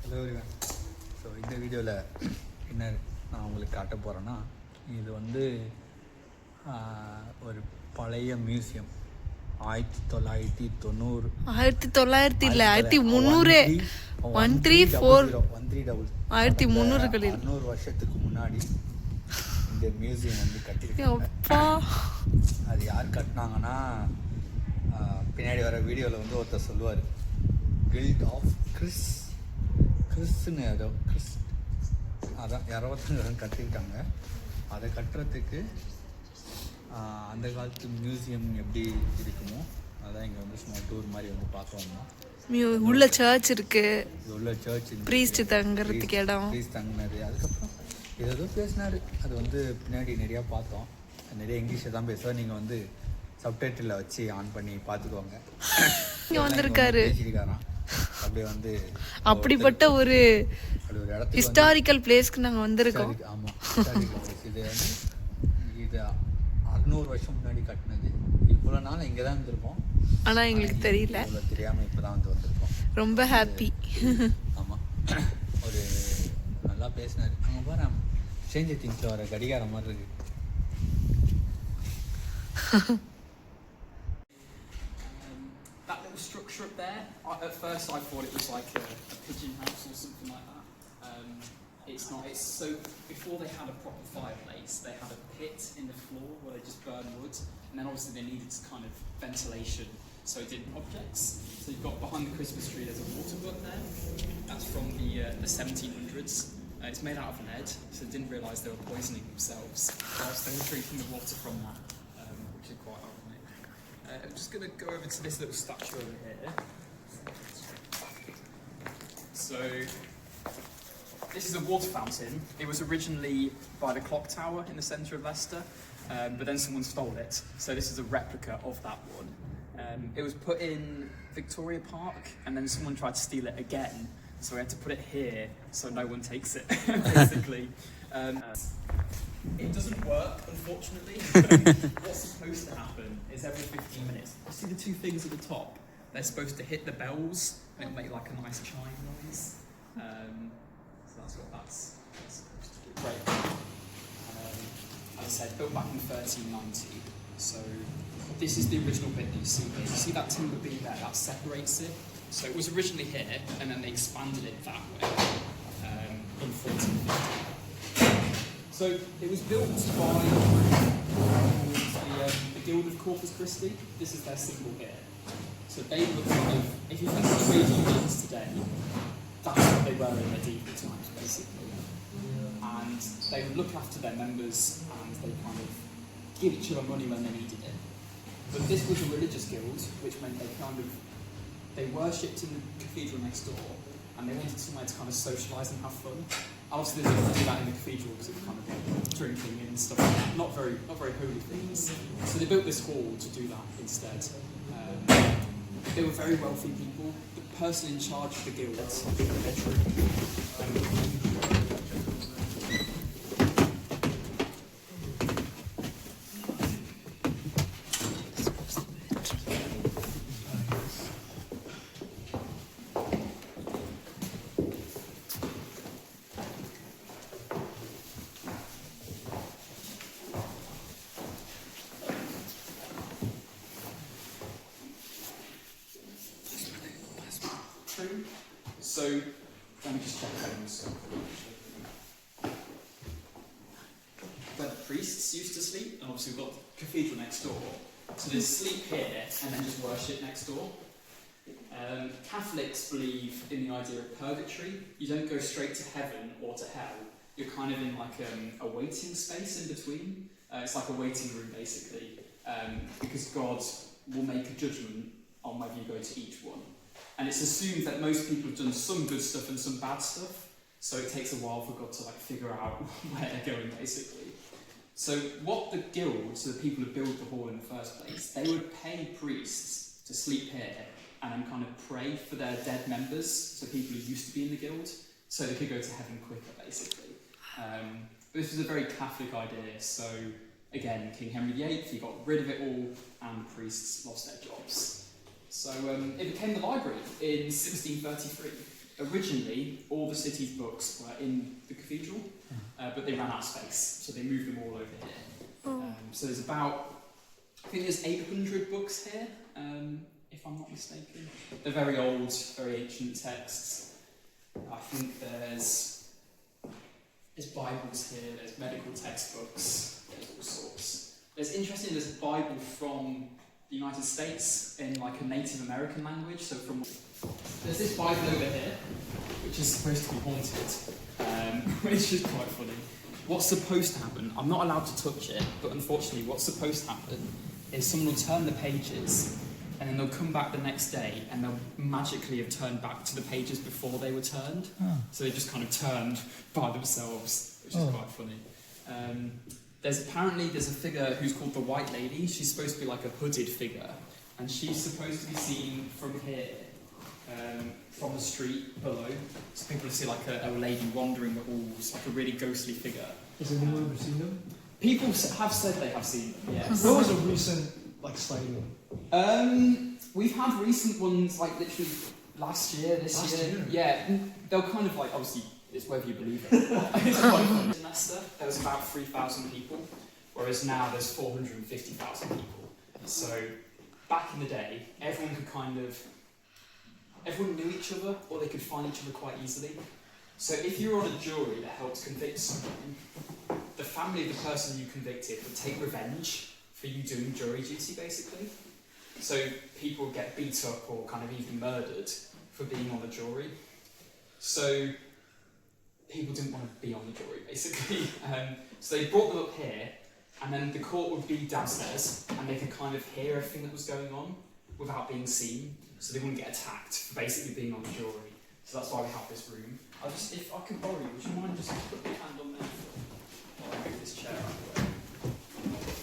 Hello everyone. So இந்த வீடியோவில் என்ன நான் உங்களுக்கு காட்ட போகிறேன்னா, இது வந்து ஒரு பழைய மியூசியம். 1990 1900 இல்லை 1300 1300களில் 100 வருஷத்துக்கு முன்னாடி இந்த மியூசியம் வந்து கட்டியிருக்காங்க. அது யார் கட்டினாங்கன்னா, பின்னாடி வர வீடியோவில் வந்து ஒருத்தர் சொல்லுவார், கில்ட் ஆஃப் கிறிஸ்ன்னு ஏதோ அதான் யாரோ ஒருத்தர் கட்டியிருக்காங்க. அதை கட்டுறதுக்கு அந்த காலத்து மியூசியம் எப்படி இருக்குமோ அதான் இங்கே வந்து சும்மா டூர் மாதிரி வந்து பார்க்க வந்தோம். உள்ள சர்ச் இருக்கு, உள்ள சர்ச், ப்ரீஸ்ட் தங்குறதுக்கு இடம், ப்ரீஸ்ட் தங்கினது. அதுக்கப்புறம் ஏதோ பேசினார். அது வந்து பின்னாடி நிறையா பார்த்தோம். நிறைய இங்கிலீஷை தான் பேசுவோம். நீங்கள் வந்து சப்டைட்டில் வச்சு ஆன் பண்ணி பார்த்துக்கோங்க. இங்கே வந்திருக்காரு பேசியிருக்காராம். அப்படியே வந்து அப்படிப்பட்ட ஒரு ஹிஸ்டாரிக்கல் பிளேஸ்க்கு நாங்கள் வந்திருக்கோம். ஆமாம், ஹிஸ்டாரிக்கல் பிளேஸ். இது வந்து இது 600 வருஷம் முன்னாடி கட்டினது. இவ்வளோ நாள் இங்கே தான் இருந்திருக்கோம், ஆனால் எங்களுக்கு தெரியல. இவ்வளோ தெரியாமல் இப்போ தான் வந்து வந்திருக்கோம். ரொம்ப ஹாப்பி. ஆமாம், ஒரு நல்லா பேசினார். அங்கே பாரு, ஸ்ட்ரேஞ்சர் திங்ஸில் வர கடிகாரம் மாதிரி இருக்கு. That little structure up there, at first I thought it was like a pigeon house or something like that. It's not. It's so, before they had a proper fireplace, they had a pit in the floor where they just burned wood, and then obviously they needed kind of ventilation so it didn't objects. So you've got behind the Christmas tree, there's a water butt there. That's from the 1700s. It's made out of lead, so they didn't realise they were poisoning themselves whilst they were drinking the water from that, which is quite ironic. I'm just going to go over to this little statue over here. So, this is a water fountain. It was originally by the clock tower in the centre of Leicester, but then someone stole it. So this is a replica of that one. It was put in Victoria Park, and then someone tried to steal it again. So we had to put it here so no one takes it, basically. It doesn't work, unfortunately. What's supposed to happen is every 15 minutes, you see the two things at the top? They're supposed to hit the bells, and it'll make like a nice chime noise. So that's what that's supposed to do. Great. As I said, built back in 1390. So this is the original bit that you see here. You see that timber beam there? That separates it. So it was originally here, and then they expanded it that way in 1450. So it was built by the Guild of Corpus Christi. This is their symbol here. So they were kind of, if you think of trade unions today, that's what they were in medieval times, basically. And they would look after their members, and they kind of give each other money when they needed it. But this was a religious guild, which meant they worshipped in the cathedral next door, and they wanted somewhere to kind of socialise and have fun. Obviously, they didn't do that in the cathedral because it was kind of like drinking and stuff like that. Not very holy things. So they built this hall to do that instead. They were very wealthy people. The person in charge of the guild, So, let me just check things. Where the priests used to sleep, and obviously we've got the cathedral next door. So there's sleep here, and then just worship next door. Catholics believe in the idea of purgatory. You don't go straight to heaven or to hell. You're kind of in like a waiting space in between. It's like a waiting room, basically, because God will make a judgment on whether you go to each one. And it's assumed that most people have done some good stuff and some bad stuff, so it takes a while for God to like figure out where they're going, basically. So what the guild, so the people who built the hall in the first place, they would pay priests to sleep here and then kind of pray for their dead members, so people who used to be in the guild, so they could go to heaven quicker, basically. But this was a very Catholic idea, so again, King Henry VIII, he got rid of it all, and the priests lost their jobs. So it became the library in 1633. originally, all the city's books were in the cathedral, but they ran out of space, so they moved them all over here. So there's about, I think there's 800 books here, if I'm not mistaken. They're very old, very ancient texts. I think there's Bibles here, there's medical textbooks, there's all sorts. There's a Bible from the United States in like a Native American language, so there's this Bible over here, which is supposed to be haunted, which is quite funny. What's supposed to happen, I'm not allowed to touch it, but unfortunately what's supposed to happen is someone will turn the pages, and then they'll come back the next day, and they'll magically have turned back to the pages before they were turned. So they just kind of turned by themselves, which is quite funny. There's a figure who's called the White Lady. She's supposed to be like a hooded figure, and she's supposed to be seen from here, from the street below. So people see like a lady wandering the halls, like a really ghostly figure. Has anyone ever seen them? People have said they have seen them, yes. What was a recent sighting? We've had recent ones like literally last year, this year. Yeah, they'll kind of like, obviously, it's whether you believe it or not. It's quite fun. In Leicester, there was about 3,000 people, whereas now there's 450,000 people. So back in the day, everyone knew each other, or they could find each other quite easily. So if you were on a jury that helped convict someone, the family of the person you convicted would take revenge for you doing jury duty, basically. So people would get beat up or kind of even murdered for being on the jury. So people didn't want to be on the jury, basically. So they brought them up here, and then the court would be downstairs, and they could kind of hear everything that was going on without being seen, so they wouldn't get attacked for basically being on the jury. So that's why we have this room. If I could borrow you, would you mind just put your hand on there while I move this chair out of the way?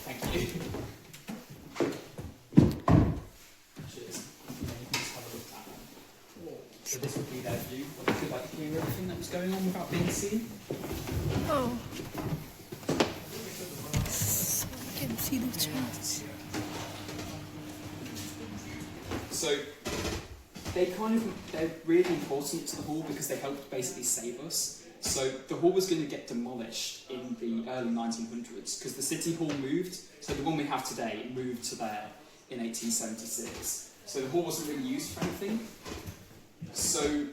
Thank you. Cheers. Yeah, you can just have a look at that. So this would be their view. They could like hear everything that was going on without being seen. Oh. So I can see the church. So they're really important to the hall because they helped basically save us. So the hall was going to get demolished in the early 1900s because the city hall moved. So the one we have today moved to there in 1876. So the hall wasn't really used for anything. So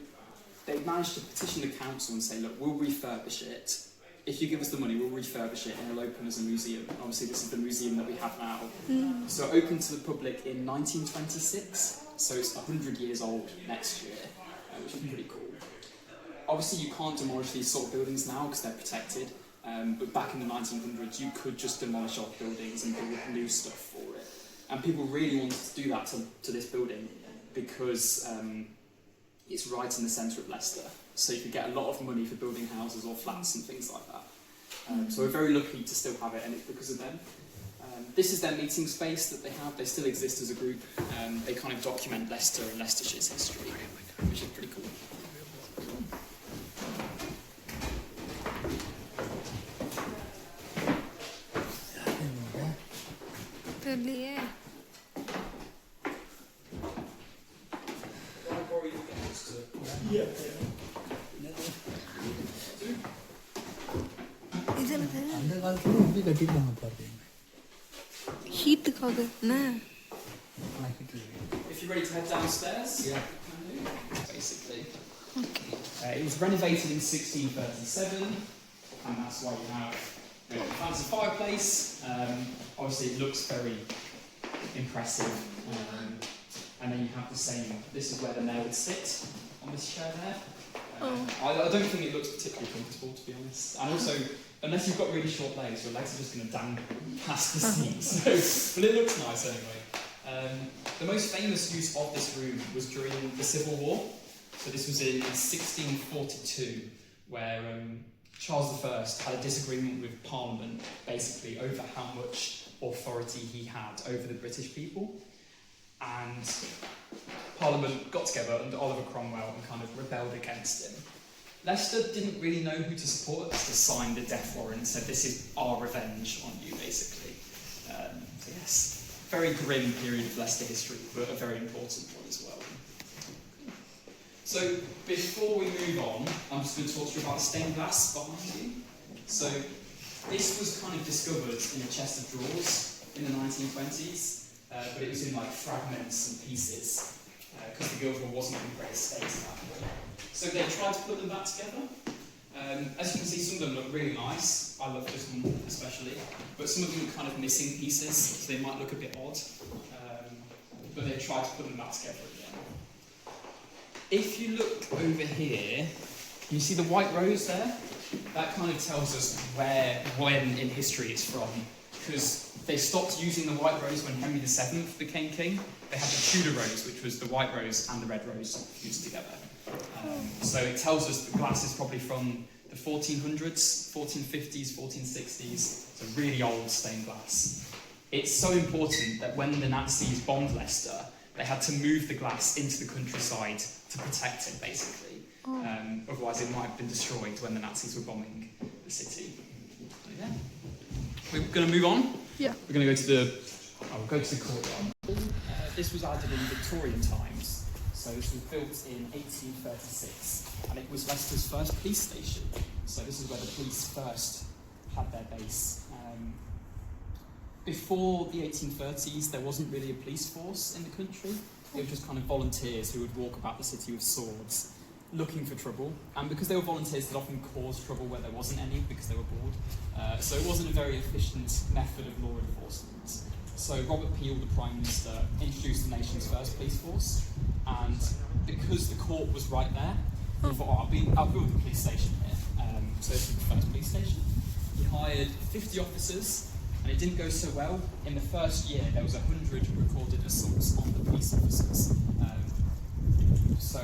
they managed to petition the council and say, look, we'll refurbish it. If you give us the money, we'll refurbish it and it'll open as a museum. Obviously, this is the museum that we have now. So it opened to the public in 1926. So it's 100 years old next year, which is pretty cool. Obviously, you can't demolish these sort of buildings now because they're protected. But back in the 1900s, you could just demolish old buildings and build new stuff for it. And people really wanted to do that to this building because it's right in the centre of Leicester. So you could get a lot of money for building houses or flats and things like that. So we're very lucky to still have it, and it's because of them. This is their meeting space that they have. They still exist as a group. They kind of document Leicester and Leicestershire's history, which is pretty cool. தெரியலையே. இது என்னது? அந்த காலத்துல எப்படி கட்டிருக்காங்க பாருங்க. ஹீட்டுக்காக என்ன? If you're ready to head downstairs, basically. Okay. It was renovated in 1637, and that's why you have a fancy fireplace. Obviously, it looks very impressive. And then you have the same. This is where the mayor would sit on this chair there. I don't think it looks particularly comfortable, to be honest. And also, unless you've got really short legs, your legs are just going to dangle past the seats. But it looks nice anyway. The most famous use of this room was during the Civil War. So this was in 1642, where Charles I had a disagreement with Parliament, basically over how much authority he had over the British people. And Parliament got together under Oliver Cromwell and kind of rebelled against him. Leicester didn't really know who to support. Leicester signed the death warrant and said, this is our revenge on you, basically. So yes, very grim period of Leicester history, but a very important one as well. So before we move on, I'm just going to talk to you about stained glass behind you. So this was kind of discovered in a chest of drawers in the 1920s, but it was in like fragments and pieces because the Guildhall wasn't in great state at that point. So they tried to put them back together. As you can see, some of them look really nice. I love this one especially, but some of them are kind of missing pieces, so they might look a bit odd. But they tried to put them back together again. If you look over here, can you see the white rose there? That kind of tells us when in history it's from, because they stopped using the white rose when Henry VII became king. They had the Tudor rose, which was the white rose and the red rose fused together. So it tells us the glass is probably from the 1400s, 1450s, 1460s. It's a really old stained glass. It's so important that when the Nazis bombed Leicester, they had to move the glass into the countryside to protect it, basically. Otherwise it might have been destroyed when the Nazis were bombing the city. So, yeah. We're going to move on. Yeah. We're going to go to the courtyard. This was added in Victorian times. So this was built in 1836, and it was Leicester's first police station. So this is where the police first had their base. Before the 1830s, there wasn't really a police force in the country. It was just kind of volunteers who would walk about the city with swords, looking for trouble. And because they were volunteers, they'd often cause trouble where there wasn't any because they were bored. So it wasn't a very efficient method of law enforcement. So Robert Peel, the Prime Minister, introduced the nation's first police force. And because the court was right there, he thought, I'll build a police station here. So this was the first police station. He hired 50 officers, and it didn't go so well. In the first year, there was 100 recorded assaults on the police officers. So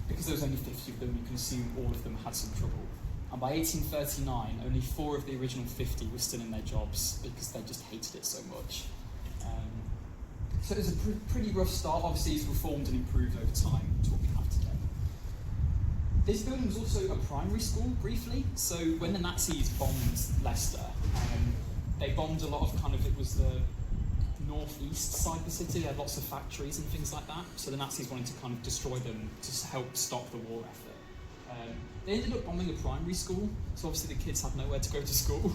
because there was only 50 of them, you can assume all of them had some trouble. And by 1839, only 4 of the original 50 were still in their jobs because they just hated it so much. So it was a pretty rough start. Obviously, it's reformed and improved over time to what we have today. This building was also a primary school, briefly. So when the Nazis bombed Leicester, they bombed a lot of it was the northeast side of the city. They had lots of factories and things like that. So the Nazis wanted to kind of destroy them to help stop the war effort. They ended up bombing a primary school. So obviously the kids had nowhere to go to school.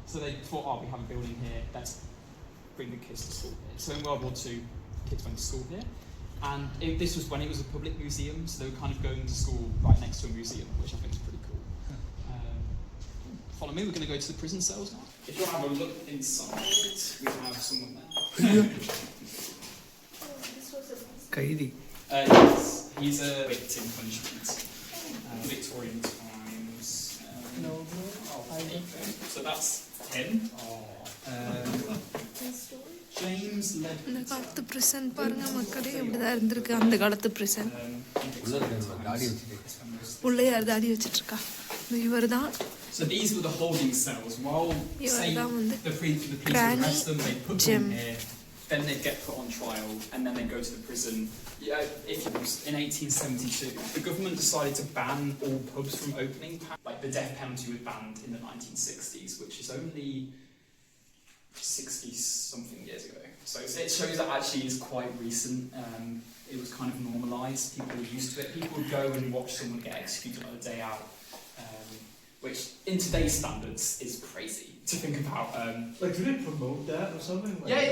So they thought, we have a building here. Let's bring the kids to school here. So in World War II, kids went to school here. And this was when it was a public museum. So they were kind of going to school right next to a museum, which I think is pretty cool. Follow me, we're going to go to the prison cells now. If you want to have a look inside, we have someone there. Kaidi. Yes, he's a victim punishment. Victorian times. So that's him. James led. இந்த காலத்து prison பாருங்க மக்களே இப்படிதான் இருந்திருக்கு அந்த காலத்து prison. உள்ள யார் தாடி வச்சிட்டு இருக்கா? இவர்தான். So these were the holding cells. While say the police would arrest them, they put them here. Then they'd get put on trial, and then they'd go to the prison. Yeah, if it was in 1872, the government decided to ban all pubs from opening. Like the death penalty was banned in the 1960s, which is only 60-something years ago. So it shows that actually is quite recent. It was kind of normalised. People were used to it. People would go and watch someone get executed on a day out, which in today's standards is crazy to think about. Like, do they promote that or something? Like, Yeah,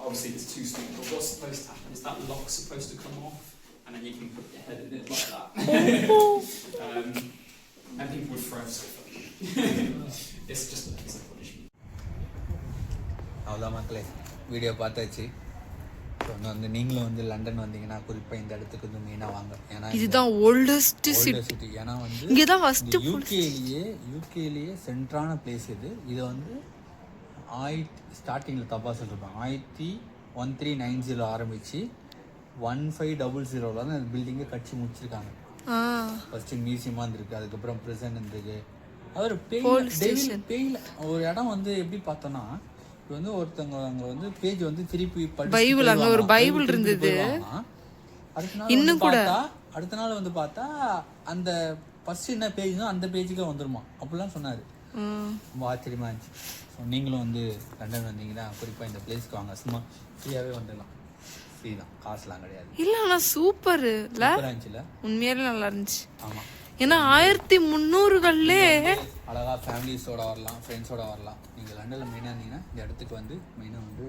obviously it's too small, but what's supposed to happen is that lock supposed to come off, and then you can put your head in it like that. And people would throw stuff at you. It's just a punishment. அவ்வளோதான் மக்களே, video பார்த்தாச்சு. So வந்து நீங்களும் வந்து London வந்தீங்கன்னா குறிப்பாக இந்த இடத்துக்கு வந்து மெயினாக வாங்க. ஏன்னா இதுதான் ஓல்டஸ்ட் சிட்டி. ஏன்னா வந்து இங்கே தான் ஃபஸ்ட்டு யூகேலேயே சென்ட்ரான பிளேஸ் இது. இதை வந்து ஸ்டார்டிங்கில் தப்பாக சொல்லிருப்பாங்க. 1390 ஆரம்பித்து 1500 தான் அந்த பில்டிங்கை கட்சி முடிச்சிருக்காங்க. ஃபஸ்ட்டு மியூசியமாக இருந்திருக்கு, அதுக்கப்புறம் ப்ரிசன் இருந்திருக்கு. அது பேயில் ஒரு இடம் வந்து எப்படி பார்த்தோன்னா, இப்போ வந்து ஒருத்தவங்க அங்கே வந்து பேஜ் வந்து திருப்பி பைபிள், அங்கே ஒரு பைபிள் இருந்தது. அடுத்த நாள் வந்து பார்த்தா அந்த ஃபர்ஸ்ட் என்ன பேஜ்னோ அந்த பேஜுக்கே வந்துருமா, அப்படிலாம் சொன்னார். ரொம்ப ஆச்சரியமாக இருந்துச்சு. ஸோ நீங்களும் வந்து லண்டன் வந்தீங்கன்னா குறிப்பாக இந்த பிளேஸ்க்கு வாங்க, சும்மா ஃப்ரீயாகவே வந்துடலாம். ஃப்ரீ தான், காசுலாம் கிடையாது. இல்லை ஆனால் சூப்பர் இல்லை, இருந்துச்சுல உண்மையாலே நல்லா இருந்துச்சு. ஆமாம், ஏன்னா 1300களே அழகாக ஃபேமிலிஸோட வரலாம், ஃப்ரெண்ட்ஸோட வரலாம். நீங்கள் லண்டனில் மெயினாக இருந்தீங்கன்னா இந்த இடத்துக்கு வந்து மெயினாக வந்து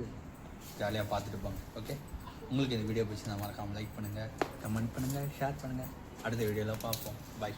ஜாலியாக பார்த்துட்டு போங்க. ஓகே, உங்களுக்கு இந்த வீடியோ பிடிச்சிருந்தா மறக்காமல் லைக் பண்ணுங்கள், கமெண்ட் பண்ணுங்கள், ஷேர் பண்ணுங்கள். அடுத்த வீடியோவில் பார்ப்போம். பாய்.